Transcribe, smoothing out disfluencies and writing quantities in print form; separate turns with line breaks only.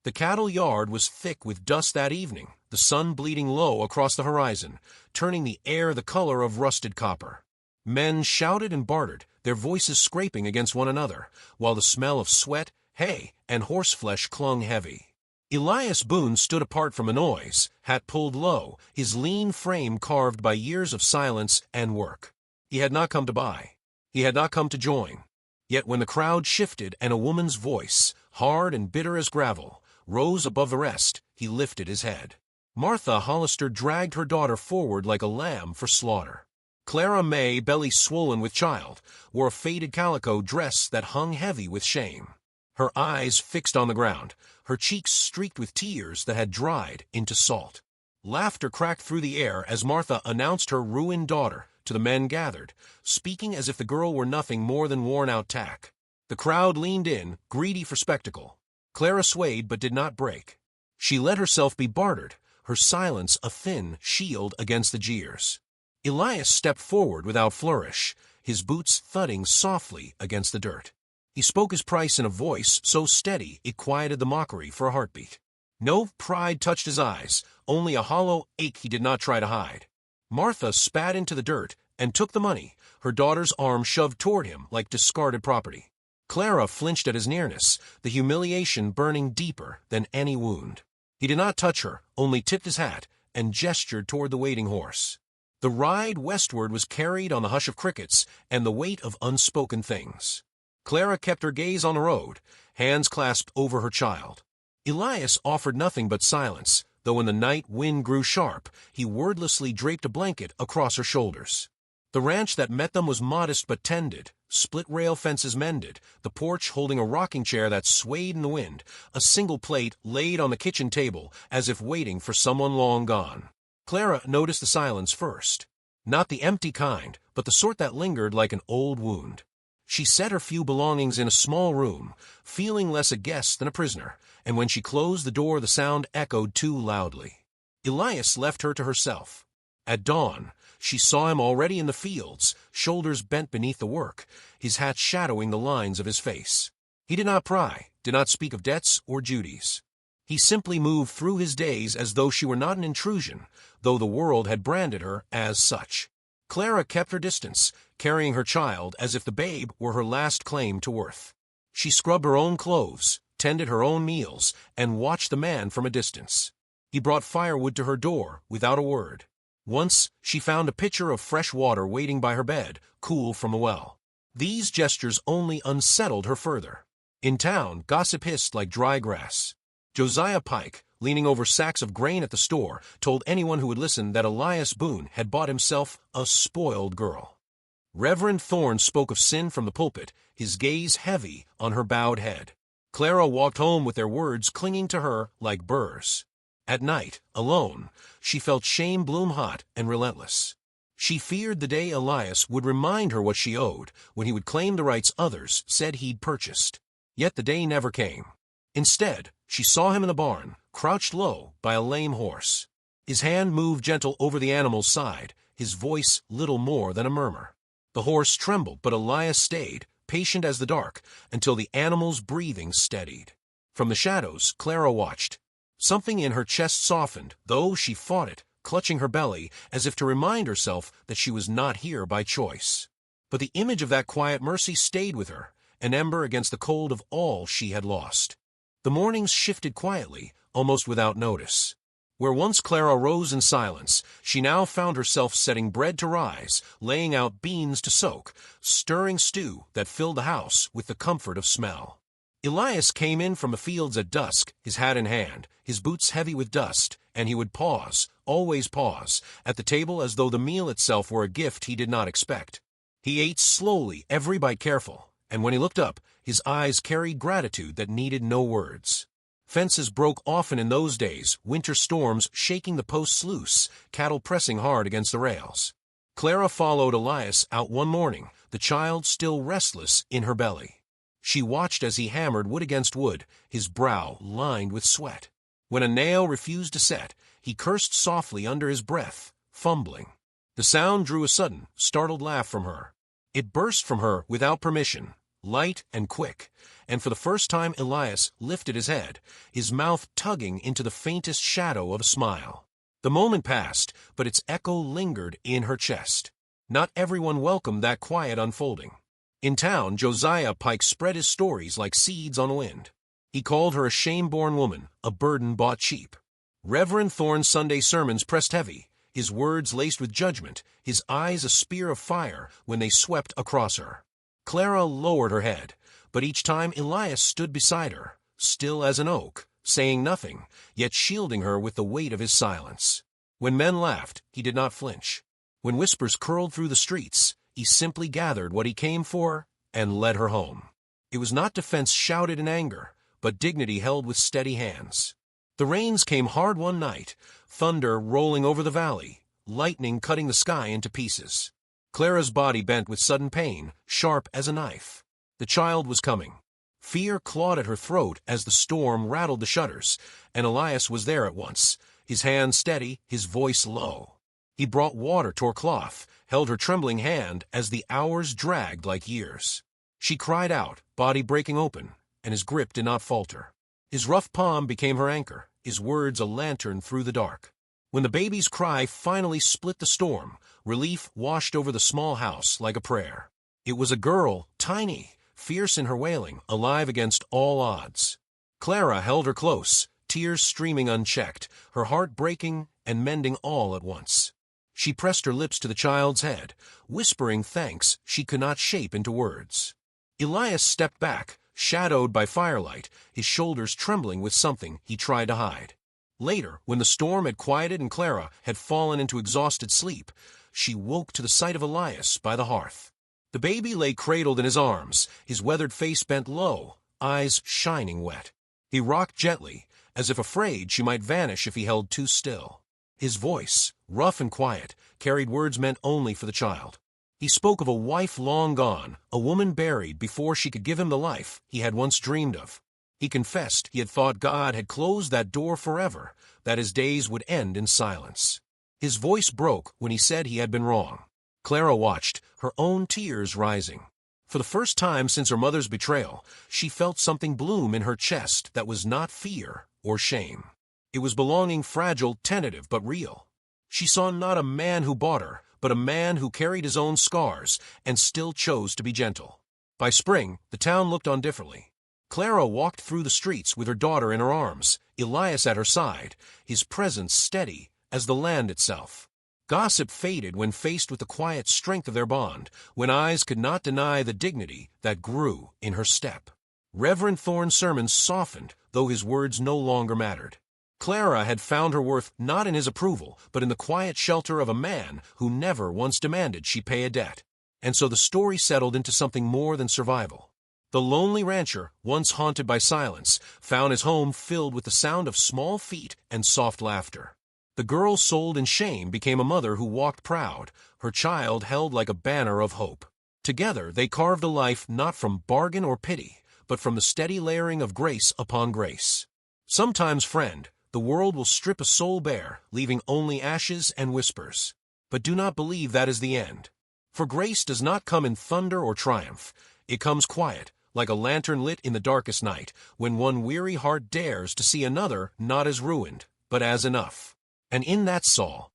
The cattle yard was thick with dust that evening, the sun bleeding low across the horizon, turning the air the color of rusted copper. Men shouted and bartered, their voices scraping against one another, while the smell of sweat, hay, and horseflesh clung heavy. Elias Boone stood apart from the noise, hat pulled low, his lean frame carved by years of silence and work. He had not come to buy. He had not come to join. Yet when the crowd shifted and a woman's voice, hard and bitter as gravel, rose above the rest, he lifted his head. Martha Hollister dragged her daughter forward like a lamb for slaughter. Clara May, belly swollen with child, wore a faded calico dress that hung heavy with shame. Her eyes fixed on the ground, her cheeks streaked with tears that had dried into salt. Laughter cracked through the air as Martha announced her ruined daughter to the men gathered, speaking as if the girl were nothing more than worn-out tack. The crowd leaned in, greedy for spectacle. Clara swayed but did not break. She let herself be bartered, her silence a thin shield against the jeers. Elias stepped forward without flourish, his boots thudding softly against the dirt. He spoke his price in a voice so steady it quieted the mockery for a heartbeat. No pride touched his eyes, only a hollow ache he did not try to hide. Martha spat into the dirt and took the money, her daughter's arm shoved toward him like discarded property. Clara flinched at his nearness, the humiliation burning deeper than any wound. He did not touch her, only tipped his hat and gestured toward the waiting horse. The ride westward was carried on the hush of crickets and the weight of unspoken things. Clara kept her gaze on the road, hands clasped over her child. Elias offered nothing but silence, though when the night wind grew sharp, he wordlessly draped a blanket across her shoulders. The ranch that met them was modest but tended, split-rail fences mended, the porch holding a rocking chair that swayed in the wind, a single plate laid on the kitchen table as if waiting for someone long gone. Clara noticed the silence first. Not the empty kind, but the sort that lingered like an old wound. She set her few belongings in a small room, feeling less a guest than a prisoner, and when she closed the door the sound echoed too loudly. Elias left her to herself. At dawn, she saw him already in the fields, shoulders bent beneath the work, his hat shadowing the lines of his face. He did not pry, did not speak of debts or duties. He simply moved through his days as though she were not an intrusion, though the world had branded her as such. Clara kept her distance, carrying her child as if the babe were her last claim to worth. She scrubbed her own clothes, tended her own meals, and watched the man from a distance. He brought firewood to her door without a word. Once she found a pitcher of fresh water waiting by her bed, cool from a well. These gestures only unsettled her further. In town, gossip hissed like dry grass. Josiah Pike, leaning over sacks of grain at the store, told anyone who would listen that Elias Boone had bought himself a spoiled girl. Reverend Thorne spoke of sin from the pulpit, his gaze heavy on her bowed head. Clara walked home with their words clinging to her like burrs. At night, alone, she felt shame bloom hot and relentless. She feared the day Elias would remind her what she owed, when he would claim the rights others said he'd purchased. Yet the day never came. Instead, she saw him in the barn, crouched low by a lame horse. His hand moved gentle over the animal's side, his voice little more than a murmur. The horse trembled, but Elias stayed, patient as the dark, until the animal's breathing steadied. From the shadows, Clara watched. Something in her chest softened, though she fought it, clutching her belly, as if to remind herself that she was not here by choice. But the image of that quiet mercy stayed with her, an ember against the cold of all she had lost. The mornings shifted quietly, almost without notice. Where once Clara rose in silence, she now found herself setting bread to rise, laying out beans to soak, stirring stew that filled the house with the comfort of smell. Elias came in from the fields at dusk, his hat in hand, his boots heavy with dust, and he would pause, always pause, at the table as though the meal itself were a gift he did not expect. He ate slowly, every bite careful, and when he looked up, his eyes carried gratitude that needed no words. Fences broke often in those days, winter storms shaking the posts loose, cattle pressing hard against the rails. Clara followed Elias out one morning, the child still restless in her belly. She watched as he hammered wood against wood, his brow lined with sweat. When a nail refused to set, he cursed softly under his breath, fumbling. The sound drew a sudden, startled laugh from her. It burst from her without permission, light and quick, and for the first time Elias lifted his head, his mouth tugging into the faintest shadow of a smile. The moment passed, but its echo lingered in her chest. Not everyone welcomed that quiet unfolding. In town, Josiah Pike spread his stories like seeds on wind. He called her a shame-born woman, a burden bought cheap. Reverend Thorne's Sunday sermons pressed heavy, his words laced with judgment, his eyes a spear of fire when they swept across her. Clara lowered her head, but each time Elias stood beside her, still as an oak, saying nothing, yet shielding her with the weight of his silence. When men laughed, he did not flinch. When whispers curled through the streets, he simply gathered what he came for and led her home. It was not defense shouted in anger, but dignity held with steady hands. The rains came hard one night, thunder rolling over the valley, lightning cutting the sky into pieces. Clara's body bent with sudden pain, sharp as a knife. The child was coming. Fear clawed at her throat as the storm rattled the shutters, and Elias was there at once, his hand steady, his voice low. He brought water to her cloth, held her trembling hand as the hours dragged like years. She cried out, body breaking open, and his grip did not falter. His rough palm became her anchor, his words a lantern through the dark. When the baby's cry finally split the storm, relief washed over the small house like a prayer. It was a girl, tiny, fierce in her wailing, alive against all odds. Clara held her close, tears streaming unchecked, her heart breaking and mending all at once. She pressed her lips to the child's head, whispering thanks she could not shape into words. Elias stepped back, shadowed by firelight, his shoulders trembling with something he tried to hide. Later, when the storm had quieted and Clara had fallen into exhausted sleep, she woke to the sight of Elias by the hearth. The baby lay cradled in his arms, his weathered face bent low, eyes shining wet. He rocked gently, as if afraid she might vanish if he held too still. His voice, rough and quiet, carried words meant only for the child. He spoke of a wife long gone, a woman buried before she could give him the life he had once dreamed of. He confessed he had thought God had closed that door forever, that his days would end in silence. His voice broke when he said he had been wrong. Clara watched, her own tears rising. For the first time since her mother's betrayal, she felt something bloom in her chest that was not fear or shame. It was belonging, fragile, tentative, but real. She saw not a man who bought her, but a man who carried his own scars and still chose to be gentle. By spring, the town looked on differently. Clara walked through the streets with her daughter in her arms, Elias at her side, his presence steady as the land itself. Gossip faded when faced with the quiet strength of their bond, when eyes could not deny the dignity that grew in her step. Reverend Thorne's sermons softened, though his words no longer mattered. Clara had found her worth not in his approval, but in the quiet shelter of a man who never once demanded she pay a debt. And so the story settled into something more than survival. The lonely rancher, once haunted by silence, found his home filled with the sound of small feet and soft laughter. The girl sold in shame became a mother who walked proud, her child held like a banner of hope. Together they carved a life not from bargain or pity, but from the steady layering of grace upon grace. Sometimes, friend, the world will strip a soul bare, leaving only ashes and whispers. But do not believe that is the end. For grace does not come in thunder or triumph. It comes quiet, like a lantern lit in the darkest night, when one weary heart dares to see another not as ruined, but as enough. And in that Saul,